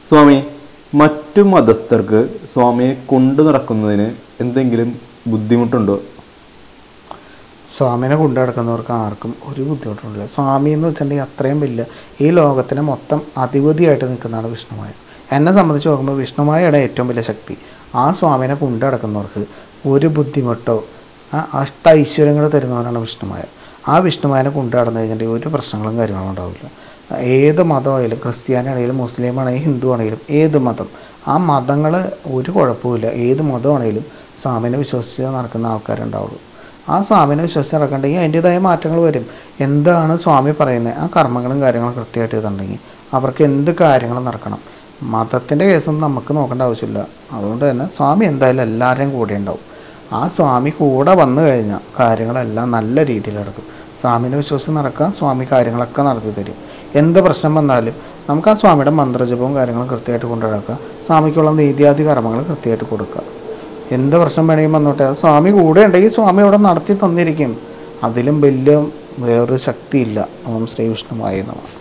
സ്വാമി, മറ്റു മതസ്ഥർക്ക് സ്വാമിയെ കൊണ്ടു നടക്കുന്നതിന് എന്തെങ്കിലും ബുദ്ധിമുട്ടുണ്ടോ? സ്വാമിനെ കൊണ്ടു നടക്കുന്നവർക്ക് ആർക്കും ഒരു ബുദ്ധിമുട്ടുമില്ല. സ്വാമി എന്ന് വെച്ചിട്ടുണ്ടെങ്കിൽ അത്രയും വലിയ ഈ ലോകത്തിനെ മൊത്തം അധിപതിയായിട്ട് നിൽക്കുന്നതാണ് വിഷ്ണുമായ. എന്നെ സംബന്ധിച്ച് നോക്കുമ്പോൾ വിഷ്ണുമായയുടെ ഏറ്റവും വലിയ ശക്തി. ആ സ്വാമിനെ കൊണ്ടു നടക്കുന്നവർക്ക് ഒരു ബുദ്ധിമുട്ടോ അഷ്ട ഐശ്വര്യങ്ങൾ തരുന്നവരാണ് വിഷ്ണുമായ. ആ വിഷ്ണുമായനെ കൊണ്ടു നടന്നു കഴിഞ്ഞിട്ടുണ്ടെങ്കിൽ ഒരു പ്രശ്നങ്ങളും കാര്യങ്ങളും ഉണ്ടാവില്ല. ഏത് മതമായാലും, ക്രിസ്ത്യാനി ആണെങ്കിലും, മുസ്ലിം ആണെങ്കിലും, ഹിന്ദു ആണെങ്കിലും, ഏത് മതം, ആ മതങ്ങൾ ഒരു കുഴപ്പമില്ല. ഏത് മതമാണെങ്കിലും സ്വാമിനെ വിശ്വസിച്ച് നടക്കുന്ന ആൾക്കാരുണ്ടാവുള്ളൂ. ആ സ്വാമിനെ വിശ്വസിച്ച് നടക്കണമെങ്കിൽ അതിൻ്റേതായ മാറ്റങ്ങൾ വരും. എന്താണ് സ്വാമി പറയുന്നത്, ആ കർമ്മങ്ങളും കാര്യങ്ങളും കൃത്യമായിട്ട് ചെയ്തിട്ടുണ്ടെങ്കിൽ അവർക്ക് എന്ത് കാര്യങ്ങളും നടക്കണം. മതത്തിൻ്റെ കേസൊന്നും നമുക്ക് നോക്കേണ്ട ആവശ്യമില്ല. അതുകൊണ്ട് തന്നെ സ്വാമി എന്തായാലും എല്ലാവരുടെയും കൂടെ ഉണ്ടാവും. ആ സ്വാമി കൂടെ വന്നു കഴിഞ്ഞാൽ കാര്യങ്ങളെല്ലാം നല്ല രീതിയിൽ നടക്കും. സ്വാമിനെ വിശ്വസിച്ച് നടക്കുക, സ്വാമി കാര്യങ്ങളൊക്കെ നടത്തി തരും. എന്ത് പ്രശ്നം വന്നാലും നമുക്ക് ആ സ്വാമിയുടെ മന്ത്രജപവും കാര്യങ്ങളും കൃത്യമായിട്ട് കൊണ്ടു നടക്കുക. സ്വാമിക്കുള്ള നീതിയാദി കർമ്മങ്ങൾ കൃത്യമായിട്ട് കൊടുക്കുക. എന്ത് പ്രശ്നം വേണമെങ്കിൽ വന്നോട്ടെ, സ്വാമി കൂടെ ഉണ്ടെങ്കിൽ സ്വാമി അവിടെ നടത്തി തന്നിരിക്കും. അതിലും വലിയ വേറൊരു ശക്തിയില്ല. ഓം ശ്രീ വിഷ്ണുവായ നമഃ.